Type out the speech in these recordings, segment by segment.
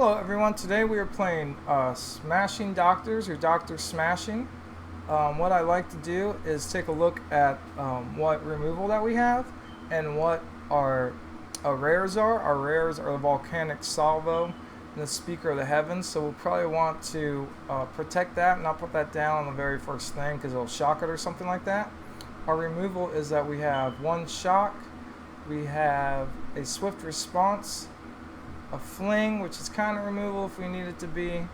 Hello everyone, today we are playing Smashing Doctors or Doctor Smashing. What I like to do is take a look at what removal that we have and what our rares are. Our rares are the Volcanic Salvo and the Speaker of the Heavens, so we'll probably want to protect that and not put that down on the very first thing because it'll shock it or something like that. Our removal is that we have one shock, we have a swift response, a fling, which is kind of removal if we need it to be.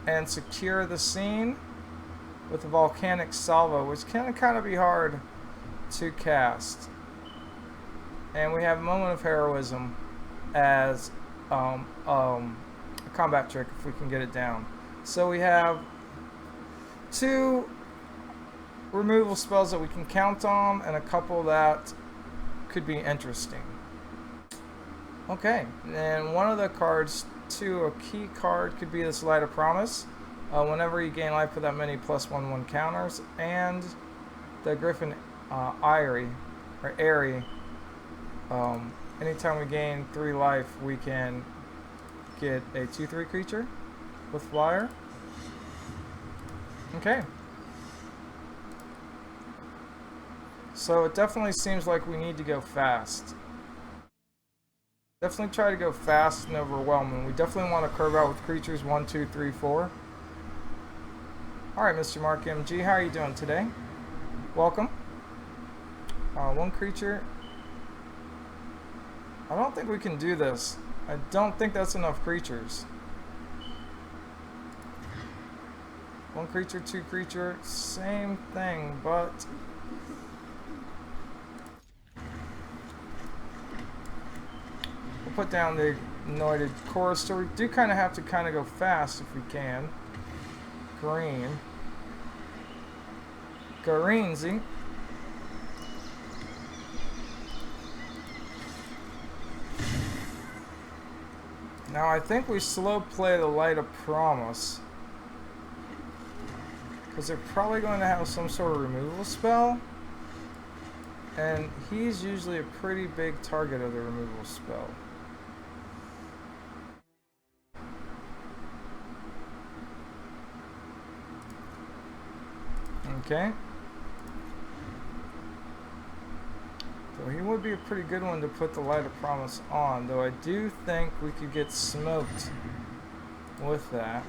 And secure the scene with a volcanic salvo, which can kind of be hard to cast. And we have moment of heroism as a combat trick if we can get it down. So we have two removal spells that we can count on and a couple that could be interesting. Okay, and one of the cards too, a key card could be this Light of Promise. Whenever you gain life with that many +1/1 counters, and the Griffin Airy or Airy. Anytime we gain 3 life, we can get a 2/3 creature with flyer. Okay. So it definitely seems like we need to go fast. Definitely try to go fast and overwhelming. We definitely want to curve out with creatures 1, 2, 3, 4. Alright, Mr. Mark MG, how are you doing today? Welcome. One creature. I don't think we can do this. I don't think that's enough creatures. 1 creature, 2 creature, same thing, but we'll put down the anointed chorister. We do kind of have to go fast if we can. Green. Gareensy. Now I think we slow play the Light of Promise, because they're probably going to have some sort of removal spell, and he's usually a pretty big target of the removal spell. Okay. So he would be a pretty good one to put the Light of Promise on, though I do think we could get smoked with that.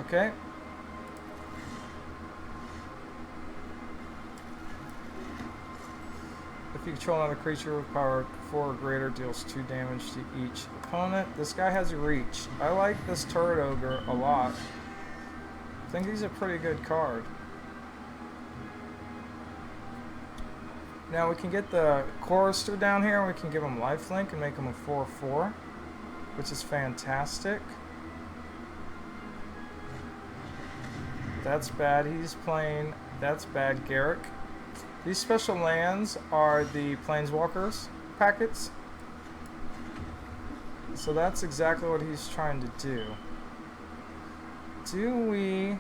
Okay. If you control another creature with power 4 or greater, deals 2 damage to each opponent. This guy has reach. I like this Turret Ogre a lot. I think he's a pretty good card. Now we can get the Chorister down here and we can give him lifelink and make him a 4/4, which is fantastic. That's bad. He's playing. That's bad, Garrick. These special lands are the Planeswalkers packets. So that's exactly what he's trying to do. Do we...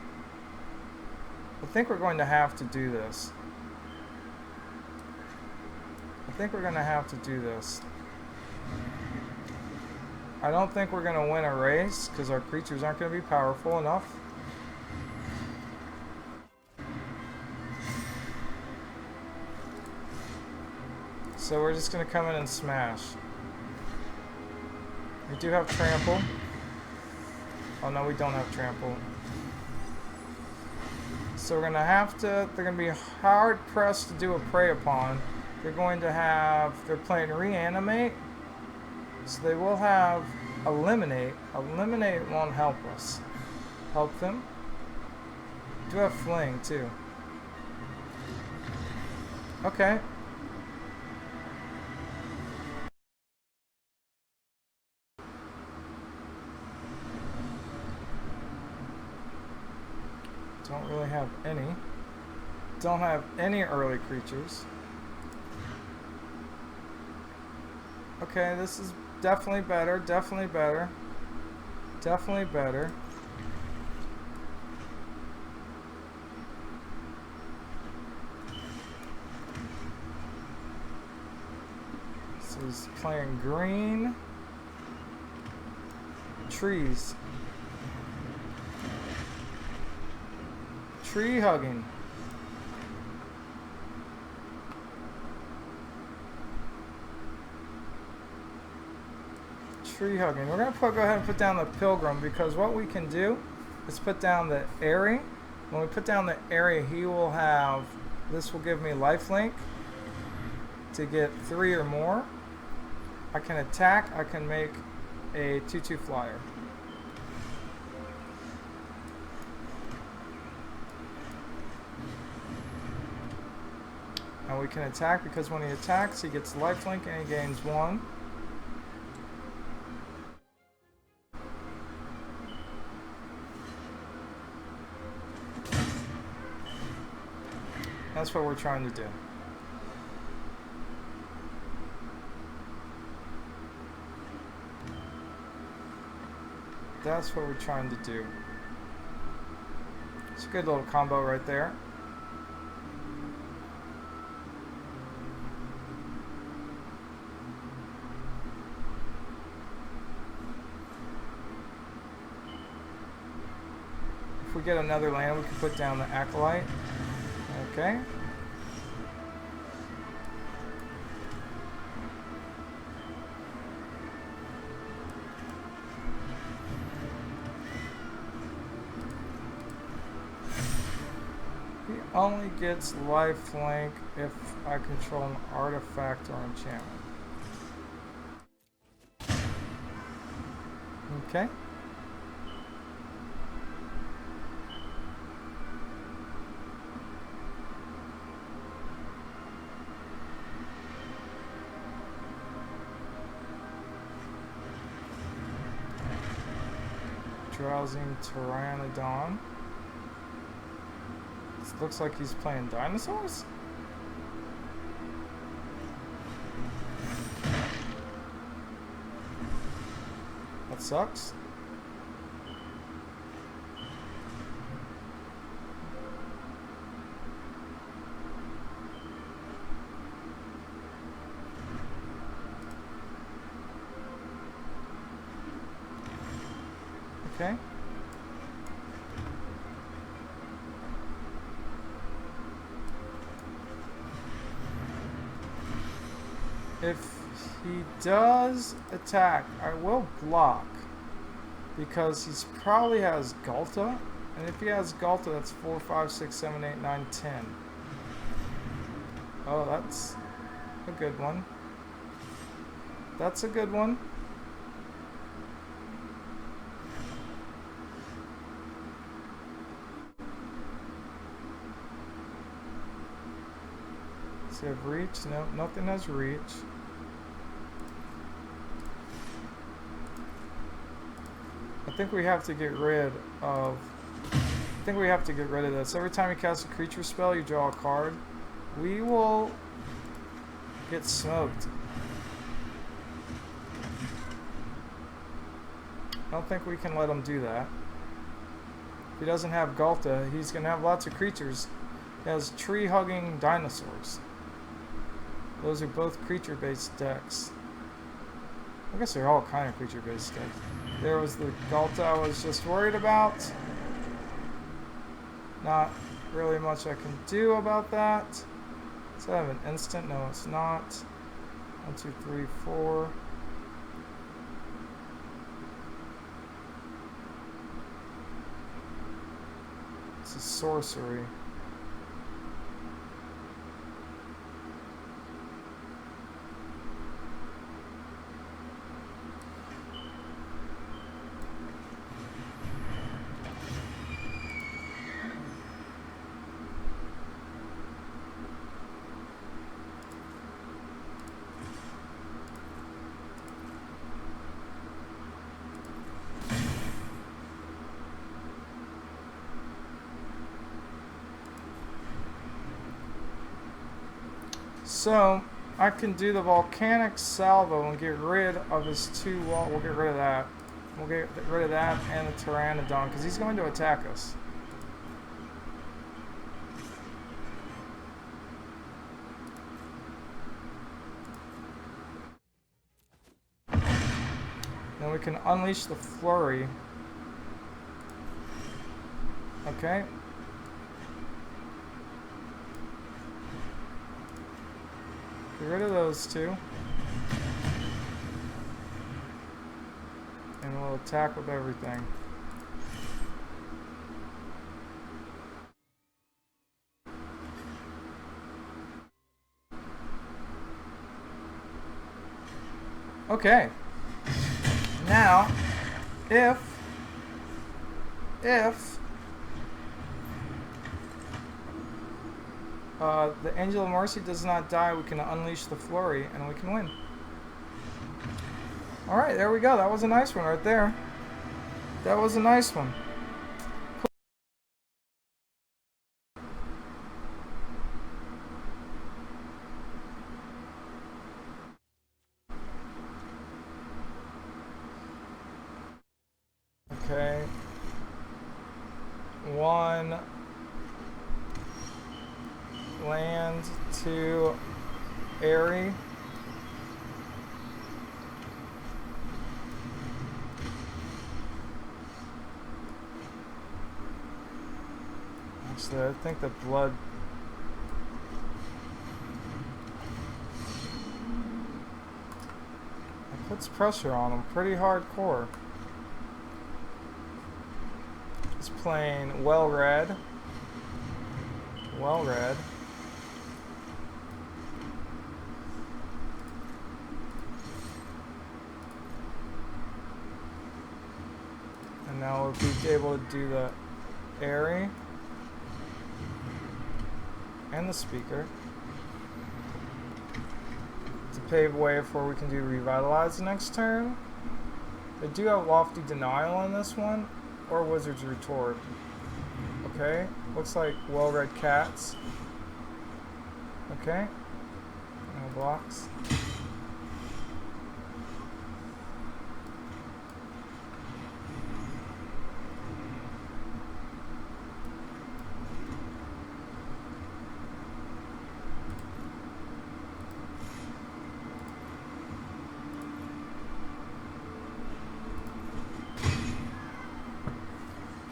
I think we're going to have to do this. I think we're going to have to do this. I don't think we're going to win a race because our creatures aren't going to be powerful enough. So we're just going to come in and smash. We do have trample. Oh no, we don't have trample. So we're going to have to, they're going to be hard pressed to do a prey upon. They're going to have, they're playing reanimate. So they will have eliminate. Eliminate won't help us. Help them. We do have fling too. Okay. Don't really have any. Don't have any early creatures. Okay, this is Definitely better. Definitely better. Definitely better. So he's playing green. Trees. Tree hugging. Tree hugging. We're going to go ahead and put down the pilgrim, because what we can do is put down the airy. When we put down the airy, he will have, this will give me lifelink to get 3 or more. I can attack. I can make a 2/2 flyer. And we can attack because when he attacks, he gets lifelink and he gains 1. That's what we're trying to do. That's what we're trying to do. It's a good little combo right there. If we get another land, we can put down the acolyte. Okay. He only gets lifelink if I control an artifact or enchantment. Okay. Drowsing Pteranodon. It looks like he's playing dinosaurs. That sucks. Okay. If he does attack, I will block because he probably has Galta, and if he has Galta, that's 4, 5, 6, 7, 8, 9, 10. Oh, that's a good one. That's a good one. Does he have reach? No, nothing has reach. I think we have to get rid of... I think we have to get rid of this. Every time you cast a creature spell, you draw a card. We will get smoked. I don't think we can let him do that. If he doesn't have Galta, he's going to have lots of creatures. He has tree-hugging dinosaurs. Those are both creature-based decks. I guess they're all kind of creature-based decks. There was the Galta I was just worried about. Not really much I can do about that. So I have an instant. No, it's not. 1, 2, 3, 4. It's a sorcery. So, I can do the volcanic salvo and get rid of his 2 wall. We'll get rid of that. We'll get rid of that and the pteranodon because he's going to attack us. Then we can unleash the flurry. Okay. Get rid of those 2. And we'll attack with everything. Okay. Now, if the Angel of Mercy does not die, we can unleash the flurry and we can win. Alright, there we go. That was a nice one right there. That was a nice one. Okay. 1 land, 2 airy. Actually, I think the blood. It puts pressure on him pretty hardcore. He's playing well red. Well red. And now we'll be able to do the airy and the speaker to pave way for we can do revitalize the next turn. They do have lofty denial in this one, or wizard's retort. Okay, looks like well-read cats. Okay, no blocks.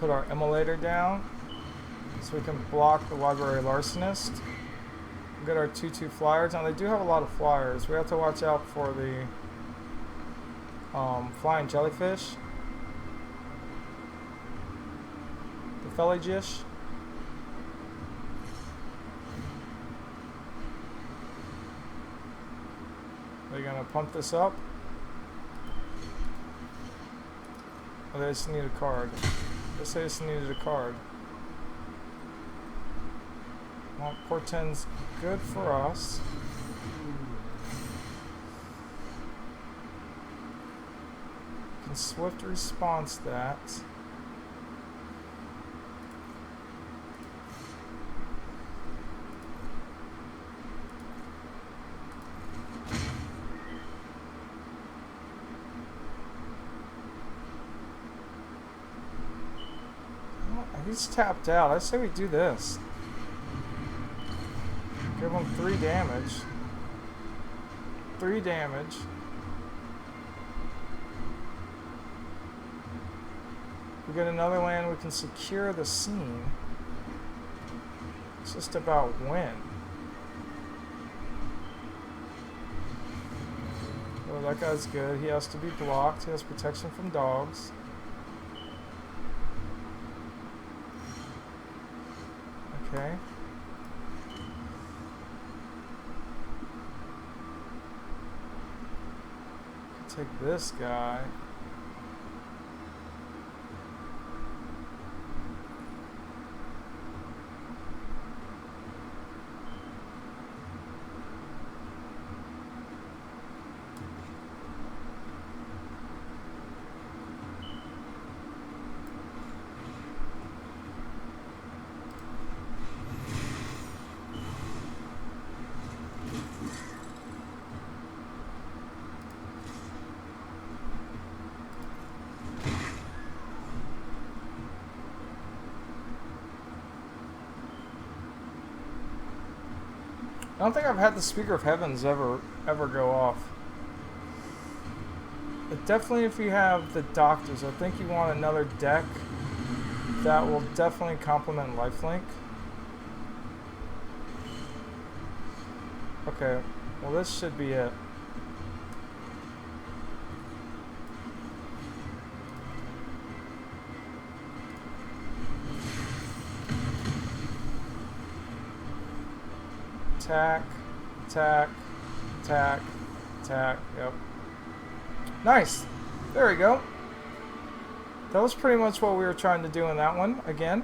Put our immolator down so we can block the library larcenist. We'll get our 2/2 flyers. Now they do have a lot of flyers. We have to watch out for the flying jellyfish, the Feligish. They're gonna pump this up. Oh, they just need a card. Let's say this needed a card. Well, portends good for us. Can swift response that. He's tapped out. I say we do this. Give him 3 damage. 3 damage. We get another land, we can secure the scene. It's just about when. Oh, that guy's good. He has to be blocked. He has protection from dogs. Okay. Take this guy. I don't think I've had the Speaker of Heavens ever go off. But definitely if you have the Doctors, I think you want another deck that will definitely complement lifelink. Okay, well this should be it. Attack, attack, attack, attack, yep. Nice! There we go. That was pretty much what we were trying to do in that one, again.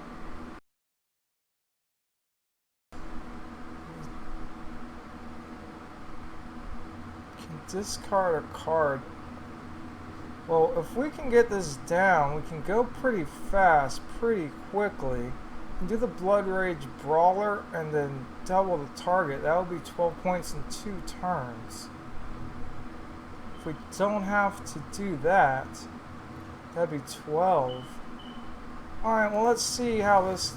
Can discard a card. Well, if we can get this down, we can go pretty fast, pretty quickly. And do the Blood Rage Brawler and then double the target. That would be 12 points in 2 turns. If we don't have to do that, that'd be 12. Alright, well let's see how this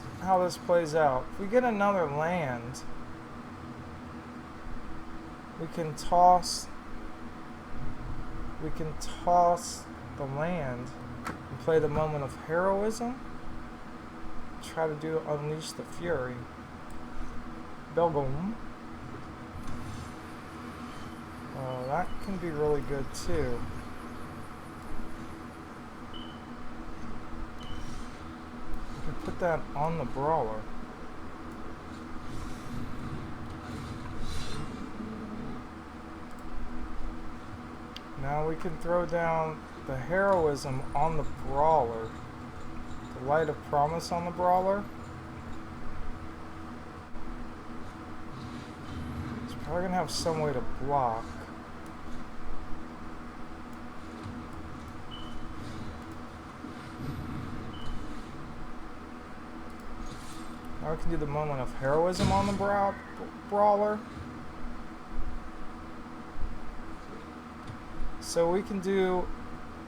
plays out. If we get another land, we can toss the land and play the Moment of Heroism. Try to do Unleash the Fury. Belgum. Oh, that can be really good too. We can put that on the Brawler. Now we can throw down the Heroism on the Brawler. The Light of Promise on the Brawler. It's probably going to have some way to block. Now we can do the Moment of Heroism on the Brawler. So we can do,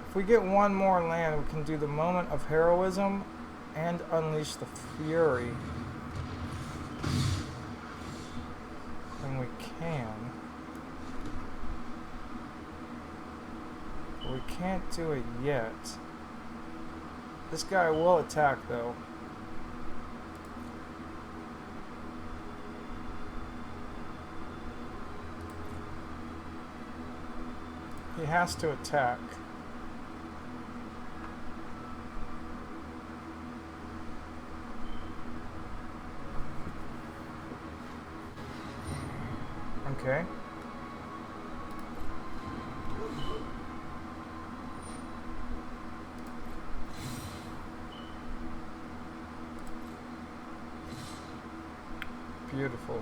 if we get one more land, we can do the Moment of Heroism and Unleash the Fury. And we can. But we can't do it yet. This guy will attack though. He has to attack. Okay. Beautiful.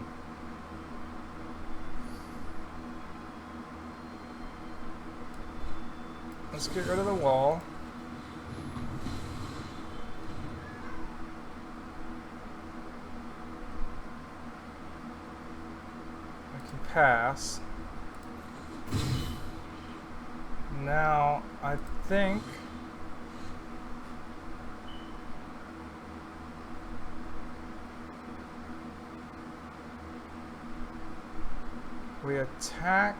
Let's get rid of the wall. I can pass. Now, I think we attack.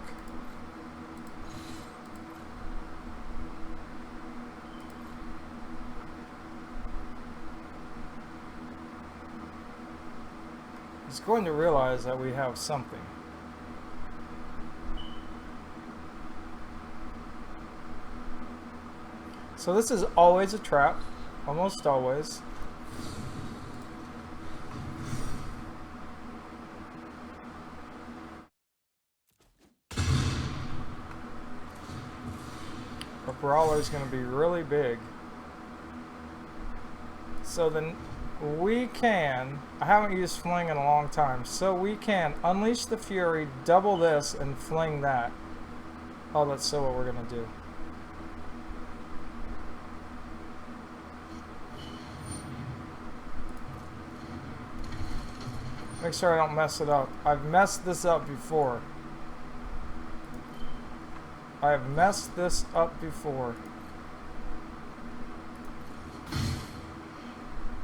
He's going to realize that we have something. So this is always a trap, almost always. Our Brawler is going to be really big. So then we can, I haven't used fling in a long time, so we can Unleash the Fury, double this, and fling that. Oh, that's so what we're going to do. Make sure I don't mess it up. I've messed this up before. I have messed this up before.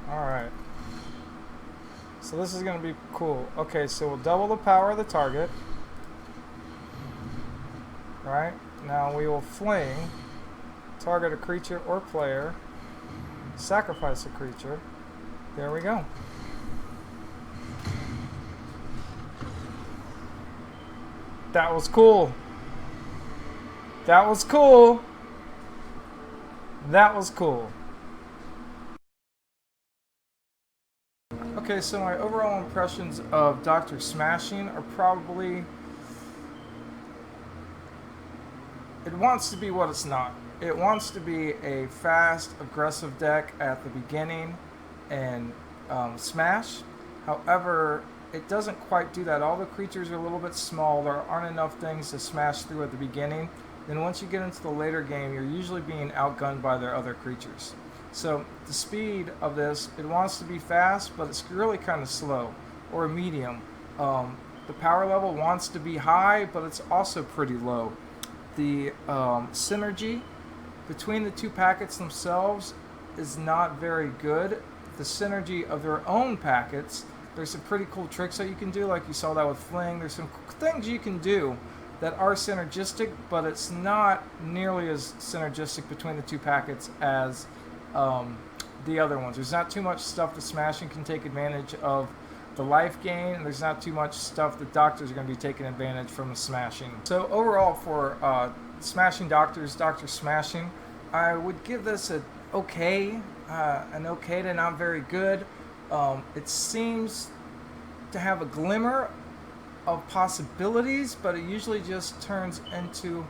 Alright. So this is going to be cool. Okay, so we'll double the power of the target. Right? Now we will fling, target a creature or player, sacrifice a creature. There we go. That was cool. That was cool. That was cool. Okay, so my overall impressions of Dr. Smashing are probably... It wants to be what it's not. It wants to be a fast, aggressive deck at the beginning and smash. However, it doesn't quite do that. All the creatures are a little bit small. There aren't enough things to smash through at the beginning. Then once you get into the later game, you're usually being outgunned by their other creatures. So the speed of this, it wants to be fast, but it's really kind of slow, or medium. The power level wants to be high, but it's also pretty low. The synergy between the two packets themselves is not very good. The synergy of their own packets, there's some pretty cool tricks that you can do, like you saw that with Fling. There's some things you can do that are synergistic, but it's not nearly as synergistic between the two packets as the other ones. There's not too much stuff that Smashing can take advantage of the life gain, and there's not too much stuff that Doctors are going to be taking advantage from the Smashing. So overall for Smashing Doctors, Doctor Smashing, I would give this an okay to not very good. It seems to have a glimmer of possibilities, but it usually just turns into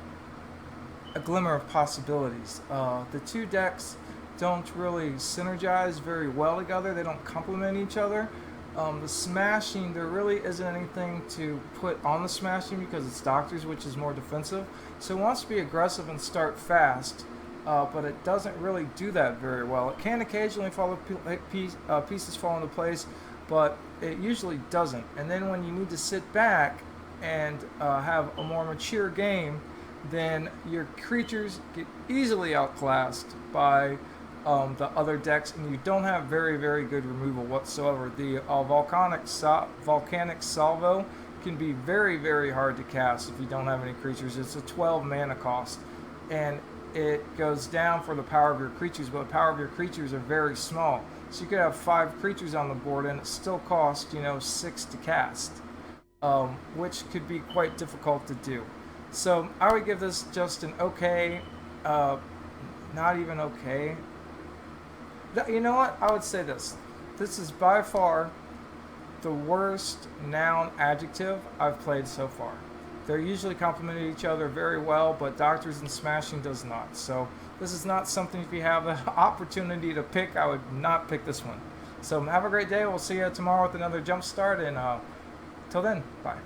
a glimmer of possibilities. The two decks don't really synergize very well together. They don't complement each other. The Smashing, there really isn't anything to put on the Smashing because it's Doctors, which is more defensive. So it wants to be aggressive and start fast, but it doesn't really do that very well. It can occasionally pieces fall into place, but it usually doesn't. And then when you need to sit back and have a more mature game, then your creatures get easily outclassed by the other decks, and you don't have very, very good removal whatsoever. The Volcanic Salvo can be very, very hard to cast if you don't have any creatures. It's a 12 mana cost, and it goes down for the power of your creatures, but the power of your creatures are very small. So you could have 5 creatures on the board, and it still costs, 6 to cast, which could be quite difficult to do. So I would give this just an okay, not even okay. You know what? I would say this. This is by far the worst noun adjective I've played so far. They're usually complementing each other very well, but Doctors and Smashing does not. So this is not something, if you have an opportunity to pick, I would not pick this one. So have a great day. We'll see you tomorrow with another Jump Start, and till then, bye.